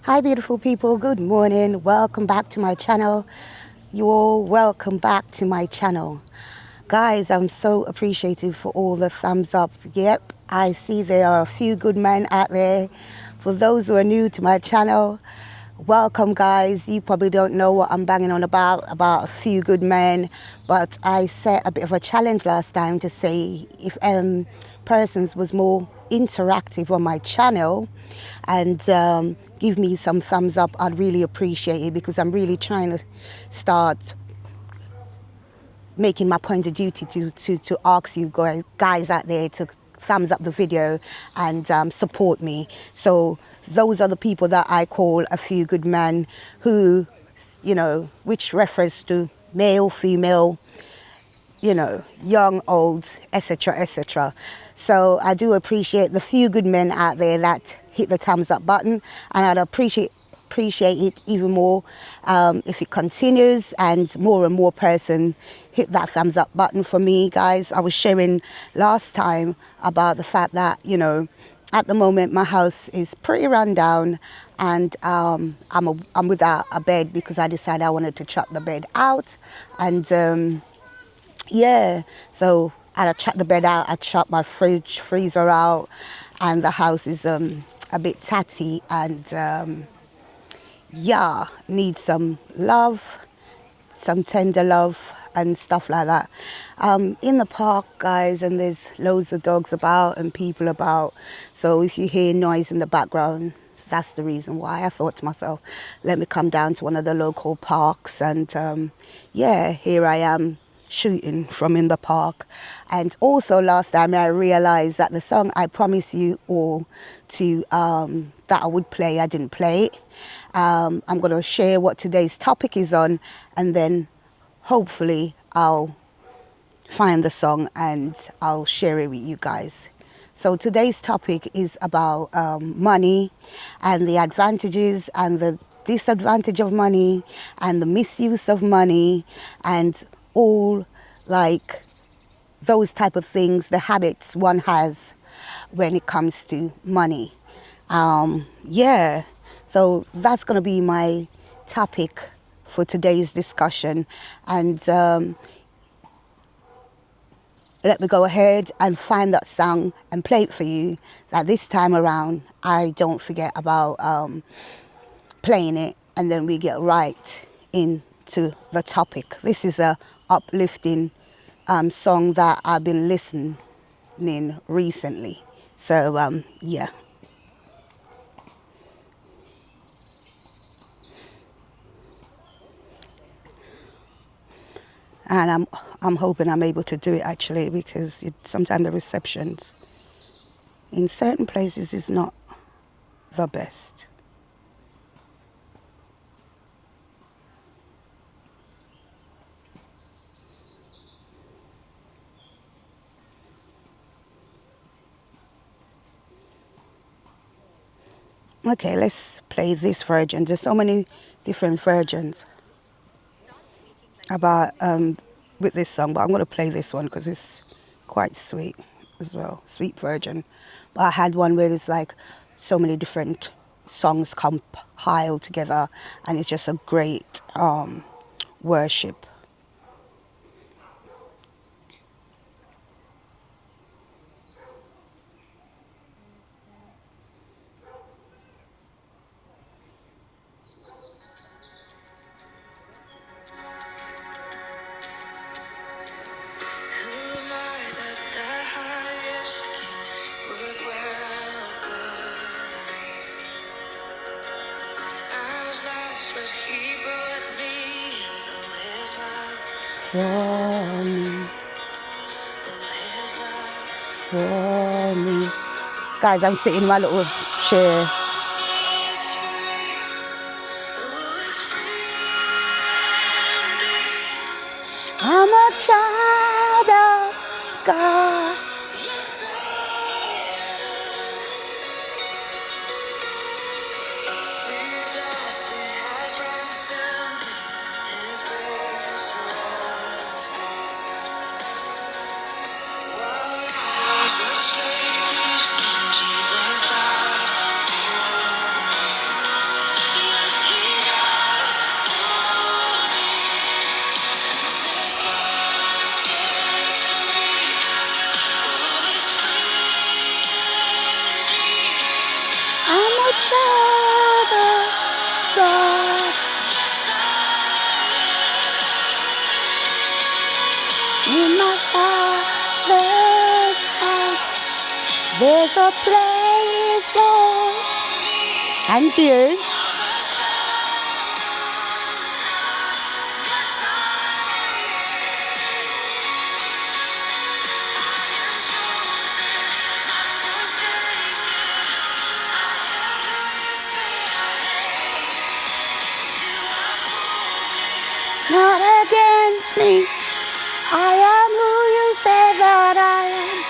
Hi beautiful people, good morning. Welcome back to my channel. You all welcome back to my channel. Guys, I'm so appreciative for all the thumbs up. Yep, I see there are a few good men out there. For those who are new to my channel, welcome guys. You probably don't know what I'm banging on about a few good men, but I set a bit of a challenge last time to say if persons was more interactive on my channel and give me some thumbs up, I'd really appreciate it, because I'm really trying to start making my point of duty to ask you guys out there to thumbs up the video and support me. So those are the people that I call a few good men, who, which refers to male, female, young, old, etc., etc. So I do appreciate the few good men out there that hit the thumbs up button, and I'd appreciate it even more if it continues and more person hit that thumbs up button for me, guys. I was sharing last time about the fact that, at the moment my house is pretty run down, and I'm without a bed because I decided I wanted to chuck the bed out. And yeah, so I chucked the bed out, I chucked my freezer out, and the house is a bit tatty, and yeah, needs some love, some tender love and stuff like that. In the park, guys, and there's loads of dogs about and people about, so if you hear noise in the background, that's the reason why. I thought to myself, let me come down to one of the local parks, and yeah, here I am shooting from in the park. And also last time I realized that the song I promised you all to that I would play, I didn't play it. I'm going to share what today's topic is on, and then hopefully I'll find the song and I'll share it with you guys. So today's topic is about money and the advantages and the disadvantage of money and the misuse of money and all like those type of things, the habits one has when it comes to money. Yeah, so that's going to be my topic for today's discussion. And let me go ahead and find that song and play it for you, that this time around I don't forget about playing it, and then we get right into the topic. This is a uplifting song that I've been listening recently. So yeah. And I'm hoping I'm able to do it actually, because sometimes the receptions in certain places is not the best. Okay, let's play this version. There's so many different versions about with this song, but I'm going to play this one because it's quite sweet as well, sweet version. But I had one where it's like so many different songs compiled together, and it's just a great worship. For me, for me. Guys, I'm sitting in my little chair. I'm a child of God. There's a place for and you. Not against me. I am who you say that I am.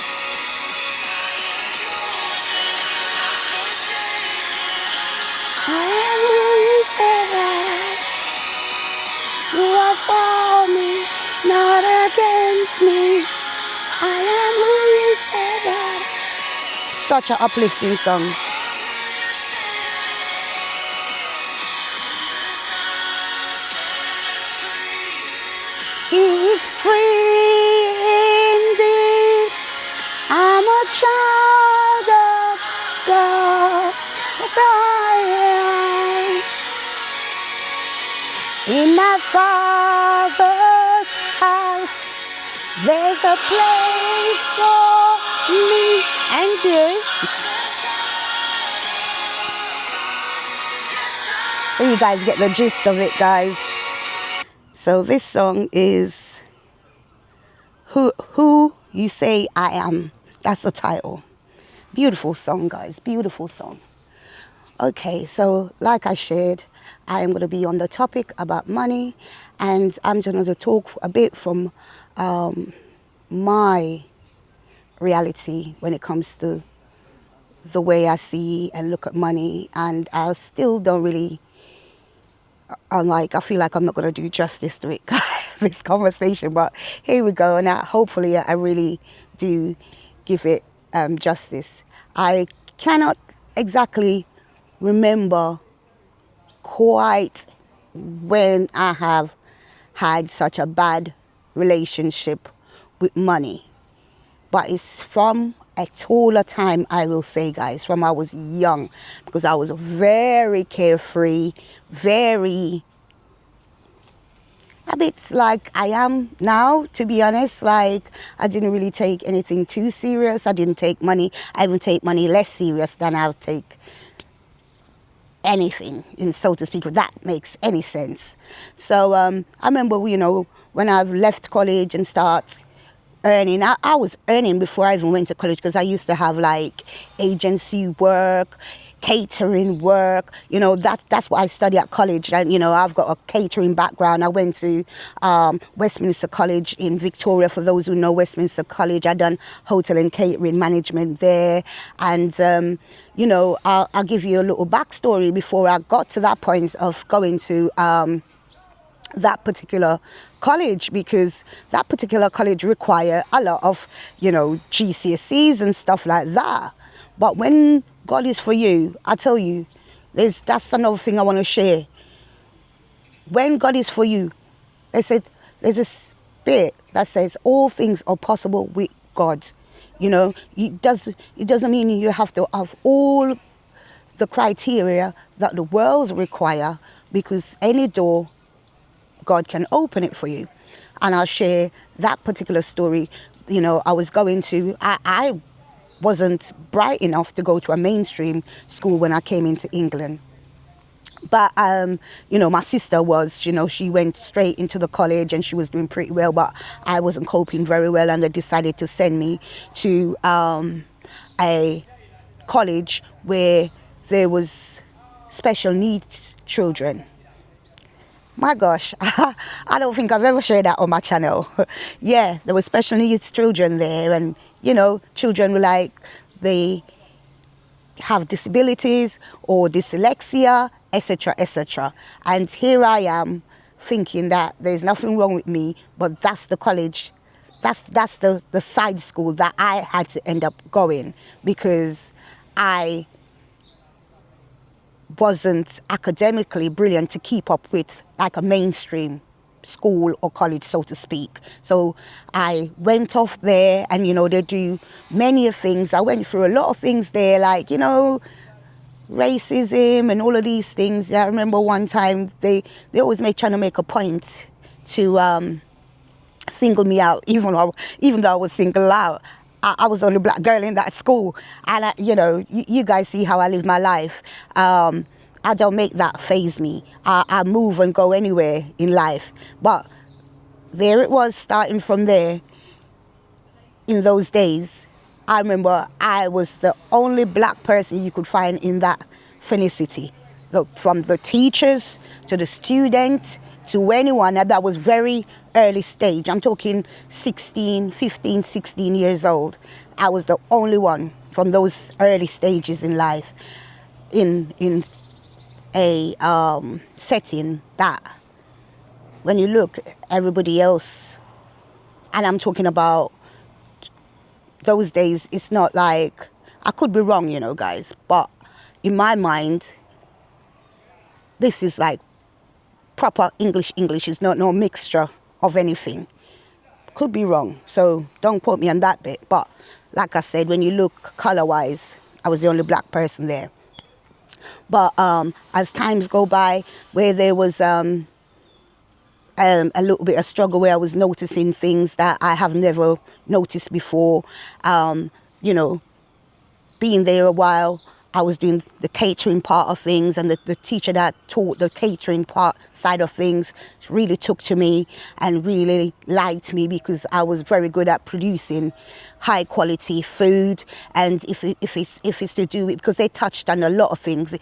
I am who you say that I am. You are for me, not against me. I am who you say that I am. Such an uplifting song. He is free indeed. I'm a child of God. Yes, I am. In my Father's house, there's a place for me and you. So you guys get the gist of it, guys. So this song is Who You Say I Am. That's the title. Beautiful song, guys. Beautiful song. Okay, so like I shared, I am going to be on the topic about money, and I'm going to talk a bit from my reality when it comes to the way I see and look at money. And I still don't really, I feel like I'm not going to do justice to it, this conversation, but here we go. And hopefully I really do give it justice. I cannot exactly remember quite when I have had such a bad relationship with money, but it's from a taller time, I will say, guys, from I was young, because I was very carefree, very a bit like I am now, to be honest. Like, I didn't really take anything too serious. I didn't take money. I even take money less serious than I'll take anything, in so to speak, if that makes any sense. So I remember, when I've left college and start earning, I was earning before I even went to college, because I used to have like agency work, catering work. That's what I studied at college. And I've got a catering background. I went to Westminster College in Victoria. For those who know Westminster College, I done hotel and catering management there. And I'll give you a little backstory before I got to that point of going to that particular college, because that particular college require a lot of GCSEs and stuff like that. But when God is for you, I tell you, that's another thing I want to share. When God is for you, there's a spirit that says all things are possible with God. It doesn't mean you have to have all the criteria that the world require, because any door, God can open it for you. And I'll share that particular story. I was going to, I wasn't bright enough to go to a mainstream school when I came into England. But, my sister was, she went straight into the college and she was doing pretty well, but I wasn't coping very well, and they decided to send me to a college where there was special needs children. My gosh, I don't think I've ever shared that on my channel. Yeah, there were special needs children there, and, children were like, they have disabilities or dyslexia, etc., etc. And here I am thinking that there's nothing wrong with me, but that's the college, that's the side school that I had to end up going, because I wasn't academically brilliant to keep up with like a mainstream school or college, so to speak. So I went off there, and they do many things. I went through a lot of things there, like racism and all of these things. I remember one time they always trying to make a point to single me out, even though I was singled out. I was the only black girl in that school. And, you guys see how I live my life. I don't make that faze me. I move and go anywhere in life. But there it was, starting from there. In those days, I remember I was the only black person you could find in that Finicity. From the teachers to the students to anyone that was very early stage. I'm talking 16, 15, 16 years old. I was the only one from those early stages in life in a setting that when you look, everybody else, and I'm talking about those days, it's not like, I could be wrong, guys, but in my mind, this is like proper English. It's not no mixture of anything. Could be wrong, so don't quote me on that bit. But like I said, when you look color-wise, I was the only black person there. But as times go by, where there was a little bit of struggle, where I was noticing things that I have never noticed before, being there a while, I was doing the catering part of things, and the teacher that taught the catering part side of things really took to me and really liked me because I was very good at producing high quality food. And if it's to do with, because they touched on a lot of things,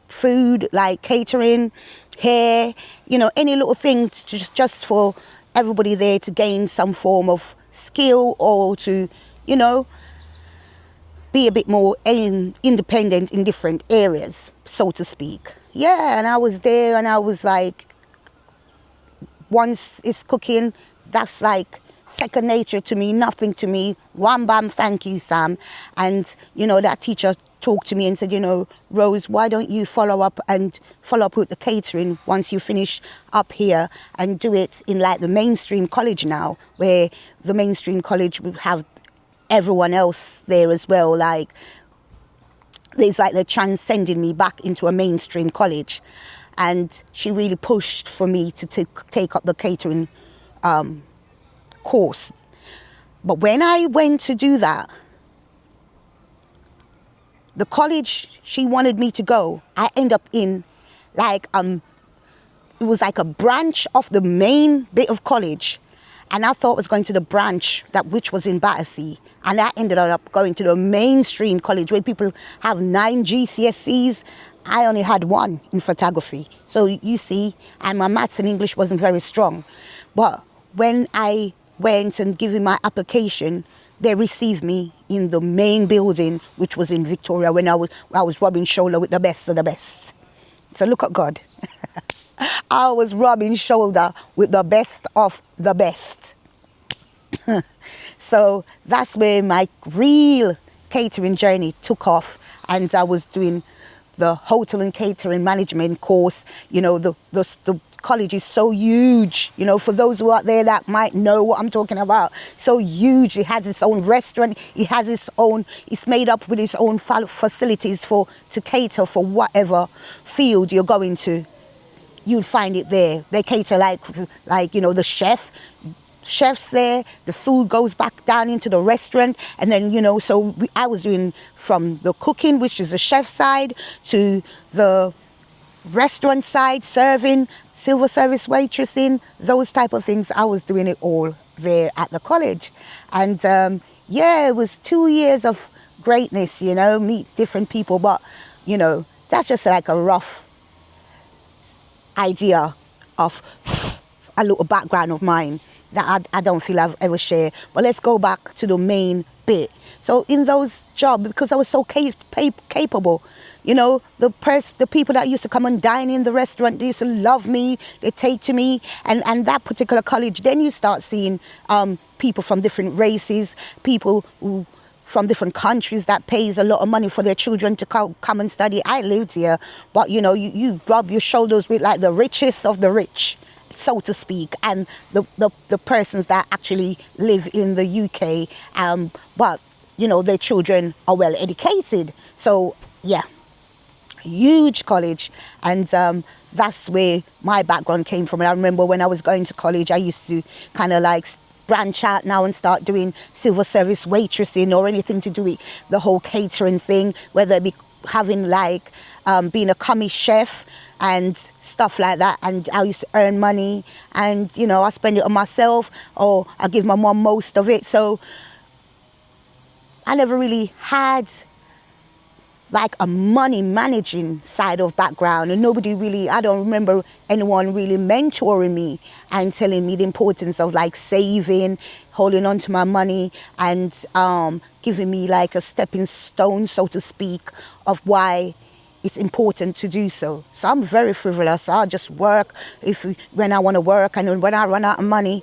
food like catering, hair, any little thing just for everybody there to gain some form of skill or to, be a bit more independent in different areas, so to speak. Yeah, and I was there and I was like, once it's cooking, that's like second nature to me, nothing to me. Wham bam, thank you, Sam. And, that teacher talked to me and said, Rose, why don't you follow up with the catering once you finish up here and do it in like the mainstream college now, where the mainstream college would have everyone else there as well. Like, it's like they're transcending me back into a mainstream college. And she really pushed for me to take up the catering course. But when I went to do that, the college she wanted me to go, I end up in like, it was like a branch of the main bit of college. And I thought I was going to the branch which was in Battersea. And I ended up going to the mainstream college where people have 9 GCSEs. I only had 1 in photography. So you see, and my maths and English wasn't very strong. But when I went and gave my application, they received me in the main building, which was in Victoria, when I was rubbing shoulder with the best of the best. So look at God. I was rubbing shoulder with the best of the best. So that's where my real catering journey took off, and I was doing the hotel and catering management course. The college is so huge, for those who are out there that might know what I'm talking about. So huge. It has its own restaurant. It's made up with its own facilities to cater for whatever field you're going to. You'd find it there. They cater like the chefs there. The food goes back down into the restaurant, and then I was doing from the cooking, which is the chef side, to the restaurant side, serving, silver service waitressing, those type of things. I was doing it all there at the college. And it was 2 years of greatness, meet different people, but that's just like a rough idea of a little background of mine that I don't feel I've ever shared. But let's go back to the main bit. So in those jobs, because I was so capable, the people that used to come and dine in the restaurant, they used to love me, they take to me, and that particular college, then you start seeing people from different races, people who from different countries that pays a lot of money for their children to come and study. I lived here, but you rub your shoulders with like the richest of the rich, so to speak, and the persons that actually live in the UK, but their children are well educated. So yeah, huge college, and that's where my background came from. And I remember when I was going to college, I used to kind of like branch out now and start doing civil service waitressing or anything to do with the whole catering thing, whether it be having like being a commis chef and stuff like that. And I used to earn money, and you know, I spend it on myself, or I give my mom most of it. So I never really had like a money managing side of background, and nobody really, I don't remember anyone really mentoring me and telling me the importance of like saving, holding on to my money, and giving me like a stepping stone, so to speak, of why it's important to do so. So I'm very frivolous. I'll just work when I want to work, and when I run out of money,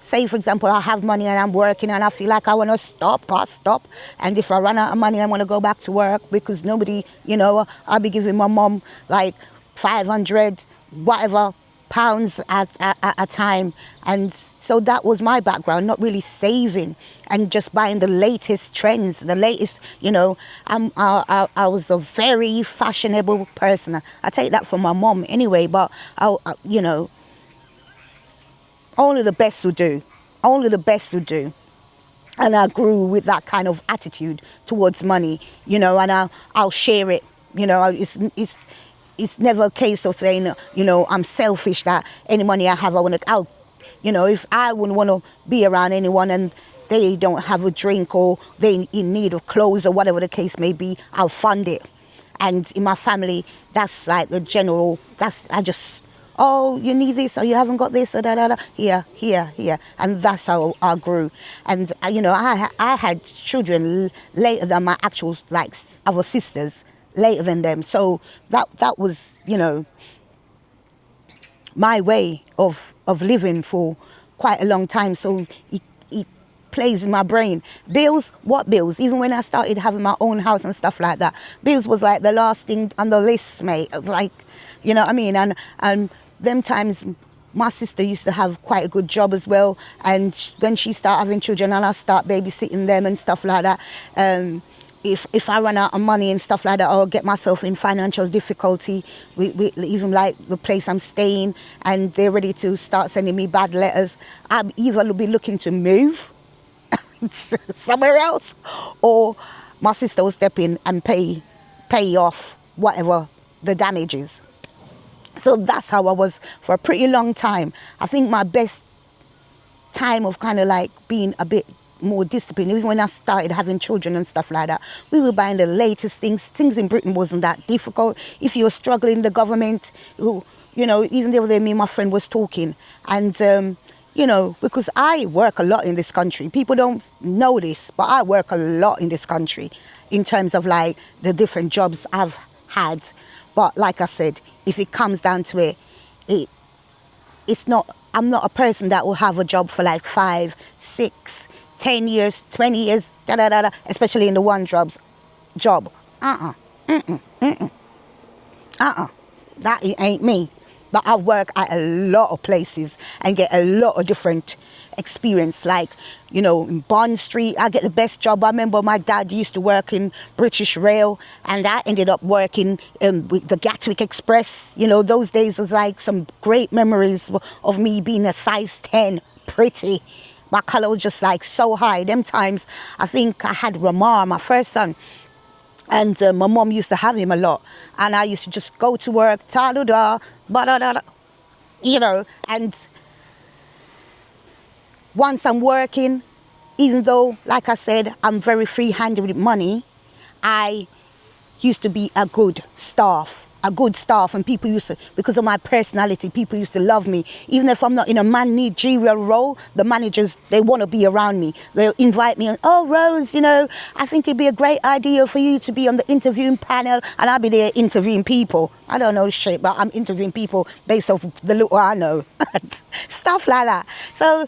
say for example I have money and I'm working and I feel like I want to stop, I'll stop. And if I run out of money, I want to go back to work, because nobody, you know, I'll be giving my mom like 500 whatever pounds at a time. And so that was my background, not really saving and just buying the latest trends, the latest, you know. I was a very fashionable person. I take that from my mom anyway, but you know, only the best will do, only the best will do. And I grew with that kind of attitude towards money, you know, and I'll share it, you know. It's never a case of saying, you know, I'm selfish, that any money I have, I want to, you know, if I wouldn't want to be around anyone and they don't have a drink or they in need of clothes or whatever the case may be, I'll fund it. And in my family, that's like the general, oh, you need this, or you haven't got this, or here. And that's how I grew. And, you know, I had children later than my actual, like, other sisters, later than them. So that was, you know, my way of living for quite a long time. So it plays in my brain. Bills, what bills? Even when I started having my own house and stuff like that, bills was like the last thing on the list, mate. It was like, you know what I mean? And them times, my sister used to have quite a good job as well. And when she started having children and I start babysitting them and stuff like that, if I run out of money and stuff like that, I'll get myself in financial difficulty with even like the place I'm staying, and they're ready to start sending me bad letters, I'll either be looking to move somewhere else, or my sister will step in and pay off whatever the damage is. So that's how I was for a pretty long time. I think my best time of kind of like being a bit more disciplined, even when I started having children and stuff like that, we were buying the latest things. Things in Britain wasn't that difficult. If you were struggling, the government, who, you know, even the other day me and my friend was talking, and you know, because I work a lot in this country. People don't know this, but I work a lot in this country in terms of like the different jobs I've had. But like I said, if it comes down to it, it's not, I'm not a person that will have a job for like 5, 6, 10 years, 20 years, especially in the one job. That ain't me. But I work at a lot of places and get a lot of different experience. Like, you know, in Bond Street, I get the best job. I remember my dad used to work in British Rail, and I ended up working with the Gatwick Express. You know, those days was like some great memories of me being a size 10, pretty. My colour was just like so high. Them times, I think I had Ramar, my first son. And my mom used to have him a lot. And I used to just go to work, you know. And once I'm working, even though, like I said, I'm very free-handed with money, I used to be a good staff, and people used to, because of my personality, people used to love me. Even if I'm not in a managerial role, the managers, they want to be around me. They'll invite me, oh, Rose, you know, I think it'd be a great idea for you to be on the interviewing panel, and I'll be there interviewing people. I don't know shit, but I'm interviewing people based off the little I know. Stuff like that. So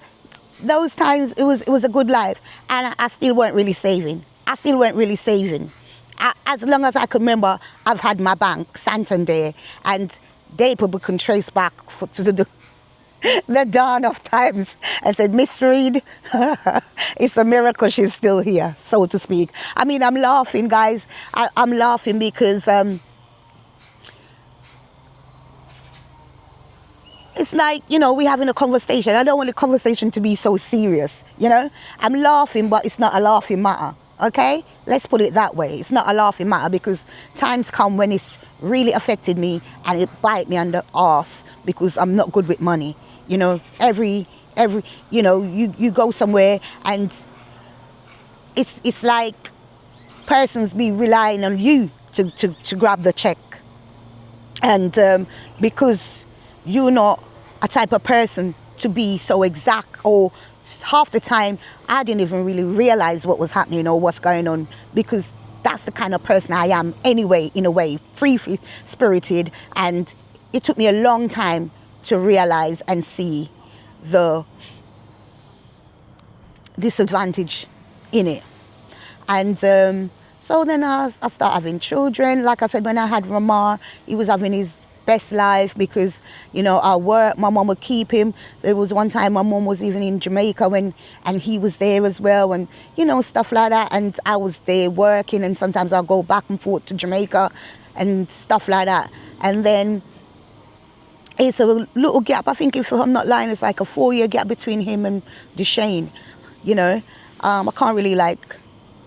those times, it was a good life, and I still weren't really saving. As long as I can remember, I've had my bank, Santander, and they probably can trace back to the dawn of times and said, Miss Reed, it's a miracle she's still here, so to speak. I mean, I'm laughing, guys. I'm laughing because it's like, we're having a conversation. I don't want the conversation to be so serious, I'm laughing, but it's not a laughing matter, okay? Let's put it that way. It's not a laughing matter, because times come when it's really affected me and it bite me on the arse because I'm not good with money. Every you go somewhere and it's like persons be relying on you to grab the check. And because you're not a type of person to be so exact, or half the time I didn't even really realize what was happening or what's going on, because that's the kind of person I am anyway, in a way, free-spirited. And it took me a long time to realize and see the disadvantage in it. And so then I started having children. Like I said, when I had Ramar, he was having his best life because, I work, my mom would keep him. There was one time my mom was even in Jamaica and he was there as well, and, stuff like that. And I was there working, and sometimes I'll go back and forth to Jamaica and stuff like that. And then it's a little gap. I think, if I'm not lying, it's like a 4-year gap between him and Deshane, I can't really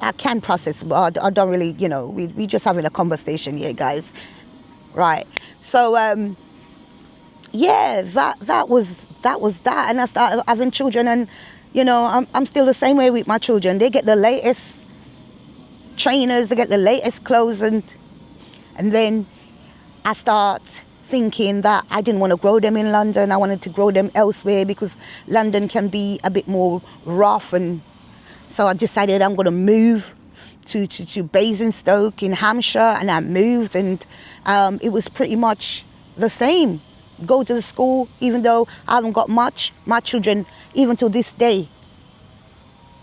I can process, but I don't really, we just having a conversation here, guys. Right. So, yeah, that was that. And I started having children, and, I'm still the same way with my children. They get the latest trainers, they get the latest clothes, and then I start thinking that I didn't want to grow them in London. I wanted to grow them elsewhere, because London can be a bit more rough. And so I decided I'm going to move to Basingstoke in Hampshire, and I moved, and it was pretty much the same. Go to the school, even though I haven't got much, my children, even to this day,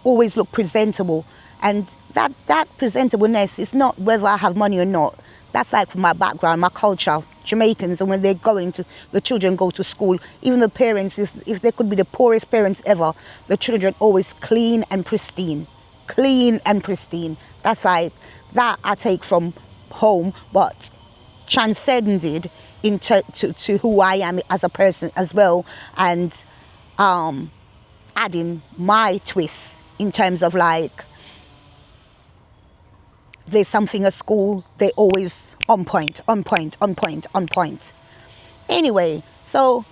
always look presentable. And that presentableness is not whether I have money or not. That's like my background, my culture, Jamaicans, and when they're the children go to school, even the parents, if they could be the poorest parents ever, the children always clean and pristine. Clean and pristine. That's like, that I take from home, but transcended into to who I am as a person as well, and adding my twists in terms of there's something at school, they're always on point. Anyway, so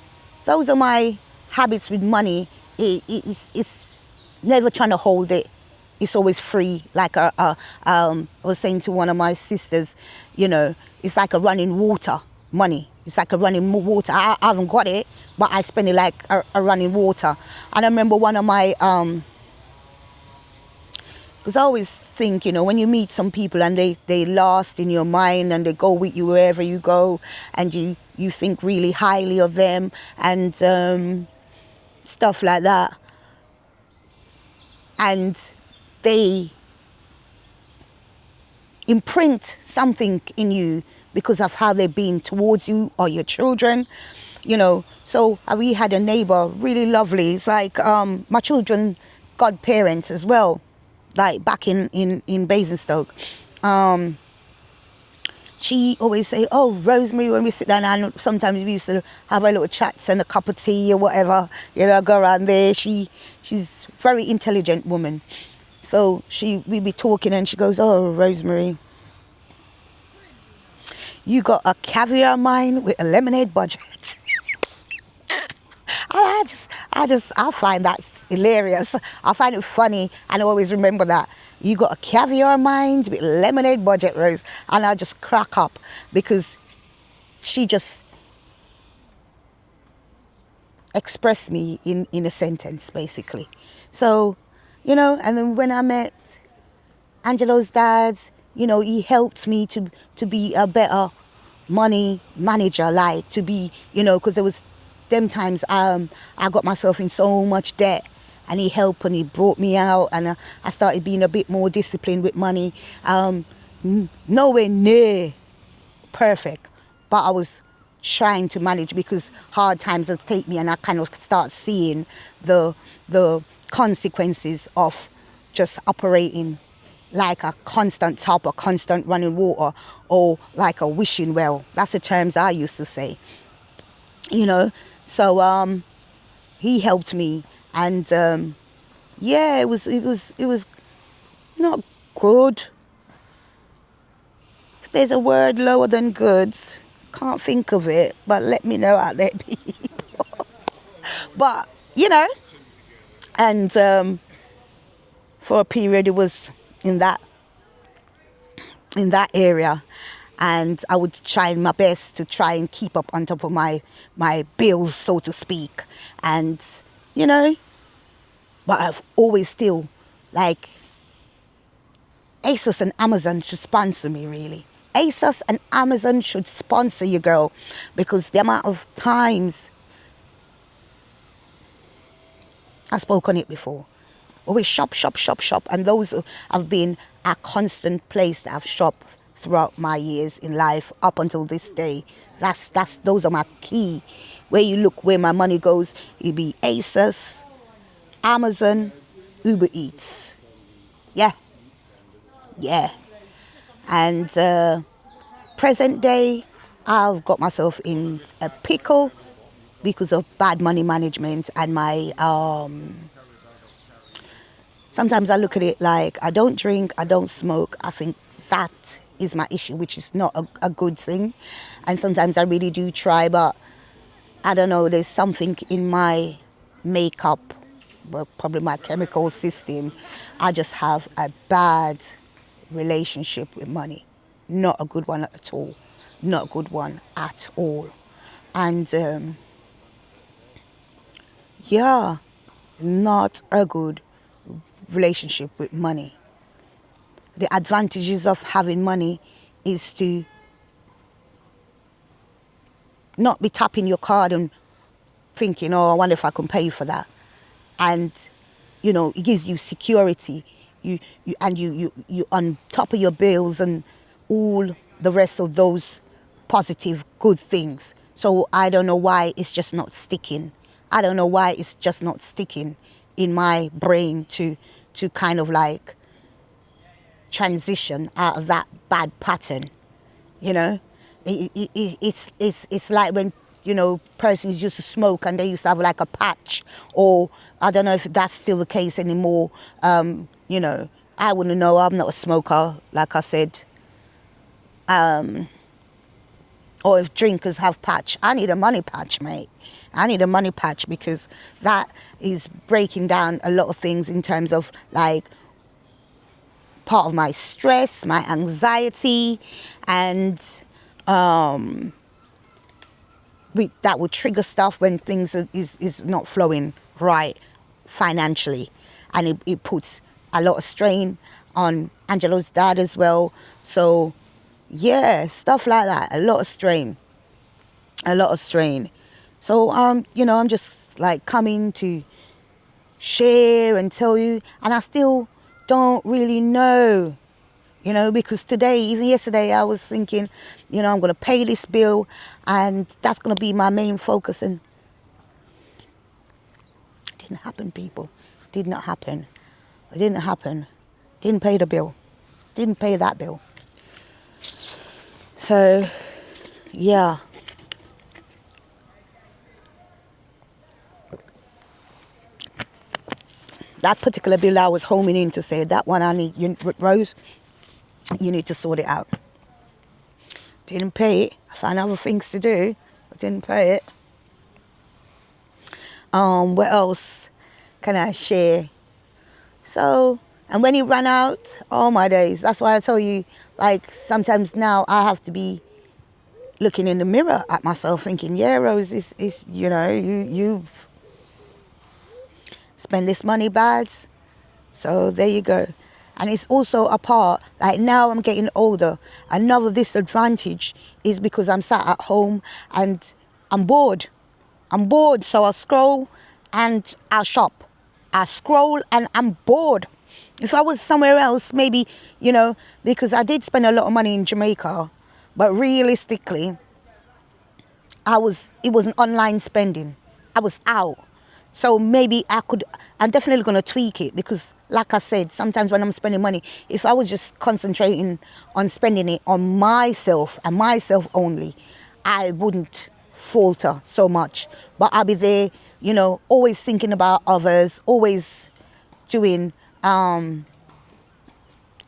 those are my habits with money. It's never trying to hold it. It's always free. Like I was saying to one of my sisters, it's like a running water, money. It's like a running water. I haven't got it, but I spend it like a running water. And I remember one of my... Because I always think, when you meet some people and they last in your mind and they go with you wherever you go, and you think really highly of them and stuff like that. And they imprint something in you because of how they've been towards you or your children, So we had a neighbor, really lovely. It's like my children, godparents as well. Like back in Basingstoke, she always say, "Oh, Rosemary," when we sit down, and sometimes we used to have a little chats and a cup of tea or whatever. Go around there. She's a very intelligent woman, so we be talking, and she goes, "Oh, Rosemary, you got a caviar mind with a lemonade budget." I find that hilarious. I find it funny, and I always remember that. You got a caviar mind with lemonade budget, Rose. And I just crack up because she just expressed me in a sentence, basically. So, and then when I met Angelo's dad, he helped me to be a better money manager, to be, because there was them times I got myself in so much debt, and he helped and he brought me out, and I started being a bit more disciplined with money. Nowhere near perfect, but I was trying to manage, because hard times would take me, and I kind of start seeing the consequences of just operating like a constant tap, a constant running water, or like a wishing well. That's the terms I used to say. So he helped me, and yeah, it was not good. If there's a word lower than goods, can't think of it, but let me know out there, people. But and for a period it was in that area, and I would try my best to try and keep up on top of my bills, so to speak, and but I've always still, like, ASOS and Amazon should sponsor me, really. ASOS and Amazon should sponsor you, girl, because the amount of times I spoke on it before. Always shop, shop, shop, shop. And those have been a constant place that I've shopped throughout my years in life up until this day. Those are my key. Where you look, where my money goes, it'd be ASOS, Amazon, Uber Eats. Yeah. And present day, I've got myself in a pickle because of bad money management and my sometimes I look at it like, I don't drink, I don't smoke. I think that is my issue, which is not a good thing. And sometimes I really do try, but I don't know, there's something in my makeup, well, probably my chemical system. I just have a bad relationship with money. Not a good one at all. Not a good one at all. And not a good relationship with money. The advantages of having money is to not be tapping your card and thinking, oh, I wonder if I can pay for that. And it gives you security. You on top of your bills and all the rest of those positive good things. So I don't know why it's just not sticking. I don't know why it's just not sticking in my brain to kind of like transition out of that bad pattern. It's like when persons used to smoke and they used to have like a patch, or I don't know if that's still the case anymore. I wouldn't know. I'm not a smoker, like I said. Or if drinkers have patch, I need a money patch, mate. I need a money patch, because that is breaking down a lot of things in terms of like part of my stress, my anxiety, and that would trigger stuff when things is not flowing right financially, and it puts a lot of strain on Angelo's dad as well. So yeah, stuff like that, a lot of strain. So I'm just like coming to share and tell you, and I still don't really know, because today, even yesterday, I was thinking, I'm going to pay this bill and that's going to be my main focus, and it didn't happen, people. It did not happen. It didn't happen. Didn't pay the bill. Didn't pay that bill. So, yeah. That particular bill I was homing in to say, that one I need, Rose, you need to sort it out. Didn't pay it. I found other things to do, but didn't pay it. What else can I share? So, and when it ran out, oh my days, that's why I tell you, like, sometimes now I have to be looking in the mirror at myself thinking, yeah, Rose, is you've spent this money bad, so there you go. And it's also a part, like now I'm getting older, another disadvantage is because I'm sat at home and I'm bored, so I'll scroll and I'll shop. I scroll and I'm bored. If I was somewhere else, maybe, because I did spend a lot of money in Jamaica, but realistically, it was an online spending. I was out. So maybe I'm definitely going to tweak it, because like I said, sometimes when I'm spending money, if I was just concentrating on spending it on myself and myself only, I wouldn't falter so much. But I'll be there, always thinking about others, always doing,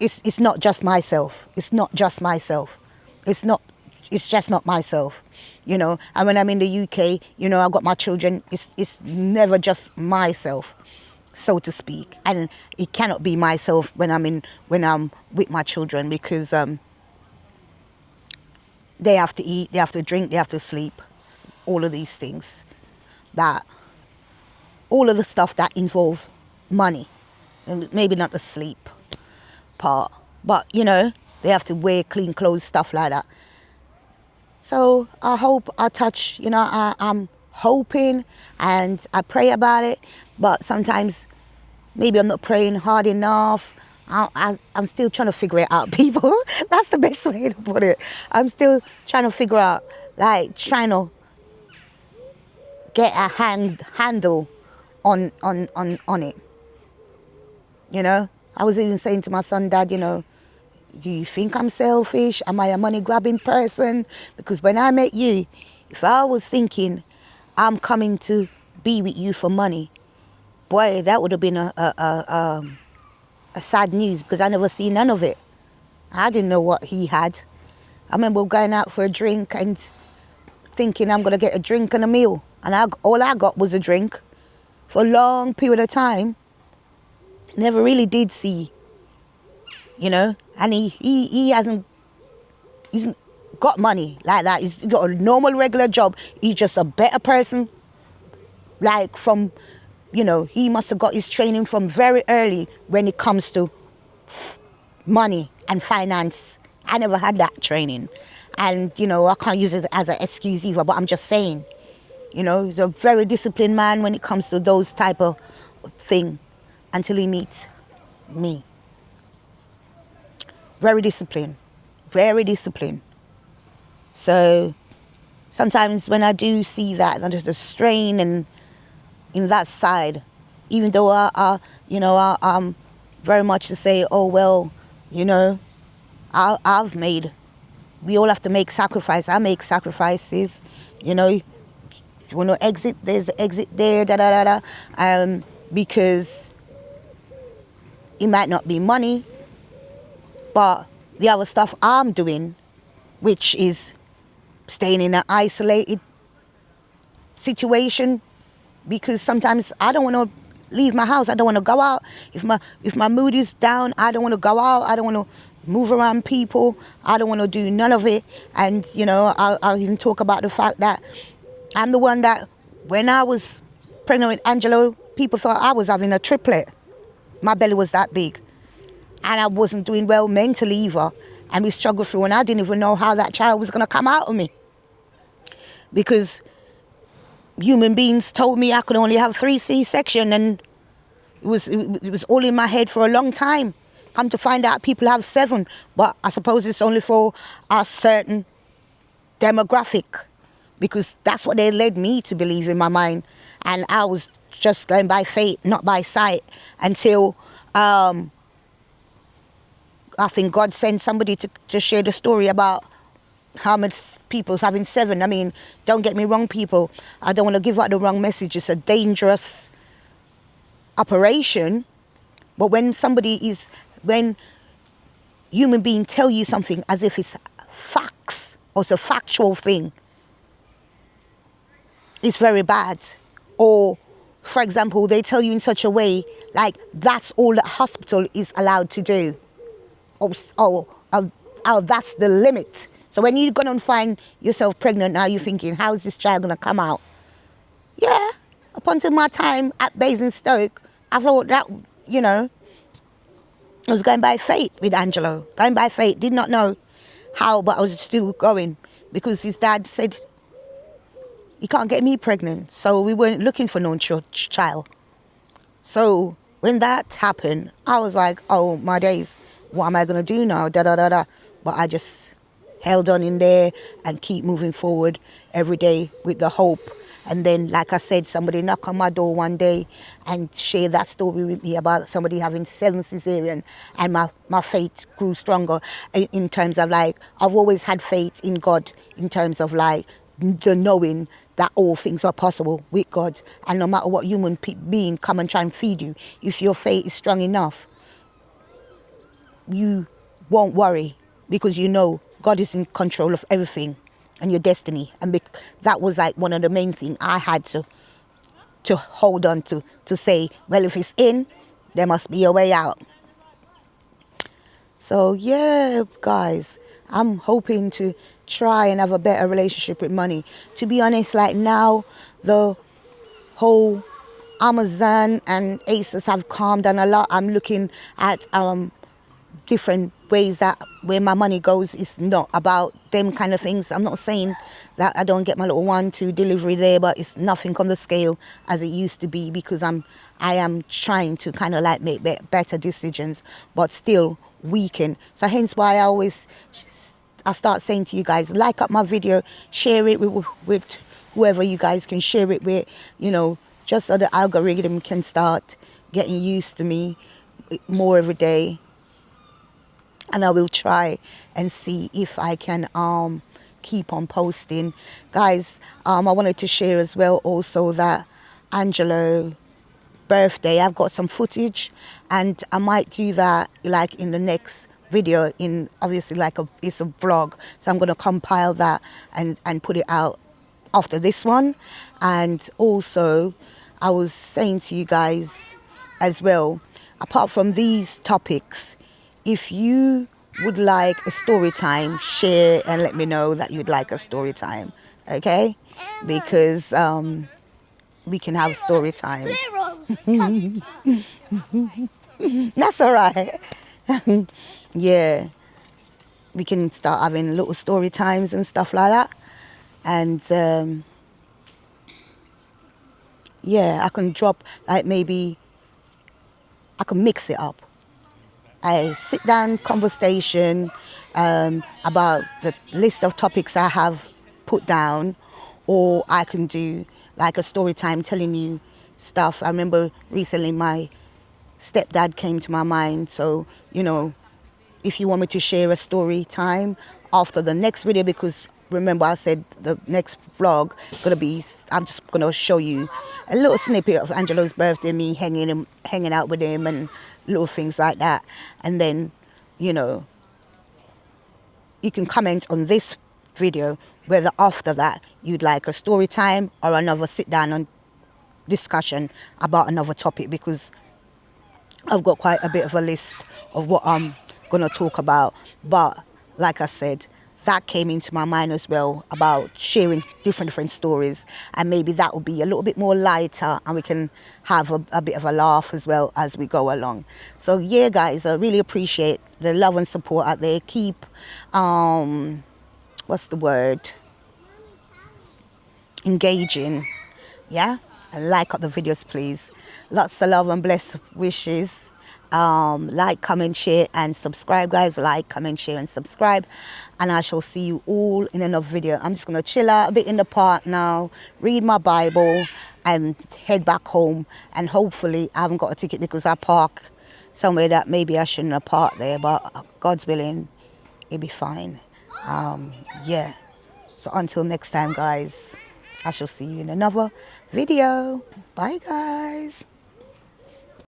it's not just myself. It's not just myself. It's just not myself, And when I'm in the UK, I've got my children. It's never just myself, so to speak. And it cannot be myself when I'm with my children, because they have to eat, they have to drink, they have to sleep, all of these things, all of the stuff that involves money, and maybe not the sleep part, but they have to wear clean clothes, stuff like that. So I hope I touch, I'm hoping and I pray about it, but sometimes maybe I'm not praying hard enough. I'm still trying to figure it out, people. That's the best way to put it. I'm still trying to figure out, trying to get a handle on it. I was even saying to my son, Dad, do you think I'm selfish? Am I a money grabbing person? Because when I met you, if I was thinking I'm coming to be with you for money, boy, that would have been a sad news, because I never seen none of it. I didn't know what he had. I remember going out for a drink and thinking I'm going to get a drink and a meal. And all I got was a drink for a long period of time. Never really did see, and he hasn't got money like that. He's got a normal regular job. He's just a better person. From, he must have got his training from very early when it comes to money and finance. I never had that training. And, I can't use it as an excuse either, but I'm just saying, he's a very disciplined man when it comes to those type of thing until he meets me. Very disciplined. Very disciplined. So sometimes when I do see that, there's a strain and in that side, even though I'm very much to say, oh, well, I've made, we all have to make sacrifices. I make sacrifices, you want to exit, there's the exit there, because it might not be money, but the other stuff I'm doing, which is staying in an isolated situation, because sometimes I don't want to leave my house. I don't want to go out. If my mood is down, I don't want to go out. I don't want to move around people. I don't want to do none of it. And, I'll even talk about the fact that I'm the one that, when I was pregnant with Angelo, people thought I was having a triplet. My belly was that big. And I wasn't doing well mentally either. And we struggled through, and I didn't even know how that child was going to come out of me. Because human beings told me I could only have 3 C-section, and it was all in my head for a long time. Come to find out, people have 7, but I suppose it's only for a certain demographic, because that's what they led me to believe in my mind. And I was just going by faith, not by sight, until I think God sent somebody to share the story about how much people's having 7. I mean, don't get me wrong, people. I don't want to give out the wrong message. It's a dangerous operation. But when human beings tell you something as if it's facts or it's a factual thing, it's very bad. Or, for example, they tell you in such a way, like that's all the hospital is allowed to do. Oh, that's the limit. So when you're going to find yourself pregnant now, you're thinking, how is this child going to come out? Yeah, up until my time at Basingstoke, I thought that, I was going by faith with Angelo. Going by faith. Did not know how, but I was still going. Because his dad said, he can't get me pregnant. So we weren't looking for no child. So when that happened, I was like, oh, my days. What am I going to do now? But I just held on in there and keep moving forward every day with the hope. And then, like I said, somebody knocked on my door one day and shared that story with me about somebody having 7 cesarean, and my faith grew stronger in terms of I've always had faith in God in terms of the knowing that all things are possible with God, and no matter what human being come and try and feed you, if your faith is strong enough, you won't worry, because you know God is in control of everything and your destiny. And that was like one of the main things I had to hold on to say, well, if it's in, there must be a way out. So yeah, guys, I'm hoping to try and have a better relationship with money. To be honest, like now, the whole Amazon and ASOS have calmed down a lot. I'm looking at different ways that where my money goes is not about them kind of things. I'm not saying that I don't get my little 1-2 delivery there, but it's nothing on the scale as it used to be, because I am trying to kind of like make better decisions, but still weaken. So hence why I start saying to you guys, like up my video, share it with whoever you guys can share it with, you know, just so the algorithm can start getting used to me more every day. And I will try and see if I can keep on posting. Guys, I wanted to share as well also that Angelo birthday, I've got some footage, and I might do that like in the next video, in obviously like it's a vlog, so I'm going to compile that and put it out after this one. And also I was saying to you guys as well, apart from these topics, if you would like a story time, share and let me know that you'd like a story time, okay? Because we can have story times. That's all right. Yeah, we can start having little story times and stuff like that. And yeah, I can drop, like, maybe I can mix it up. A sit down conversation about the list of topics I have put down, or I can do like a story time telling you stuff. I remember recently my stepdad came to my mind, so you know, if you want me to share a story time after the next video, because remember I said the next vlog gonna be, I'm just gonna show you a little snippet of Angelo's birthday, me hanging out with him and little things like that. And then, you know, you can comment on this video whether after that you'd like a story time or another sit down and discussion about another topic, because I've got quite a bit of a list of what I'm going to talk about. But like I said, that came into my mind as well, about sharing different stories, and maybe that will be a little bit more lighter and we can have a bit of a laugh as well as we go along. So yeah, guys, I really appreciate the love and support out there. Keep what's the word, engaging, yeah, and like up the videos, please. Lots of love and blessed wishes. Like, comment, share and subscribe, guys. Like, comment, share and subscribe, and I shall see you all in another video. I'm just gonna chill out a bit in the park now, read my Bible and head back home. And hopefully I haven't got a ticket because I park somewhere that maybe I shouldn't have parked there, but God's willing, it'll be fine. Yeah, so until next time, guys, I shall see you in another video. Bye, guys.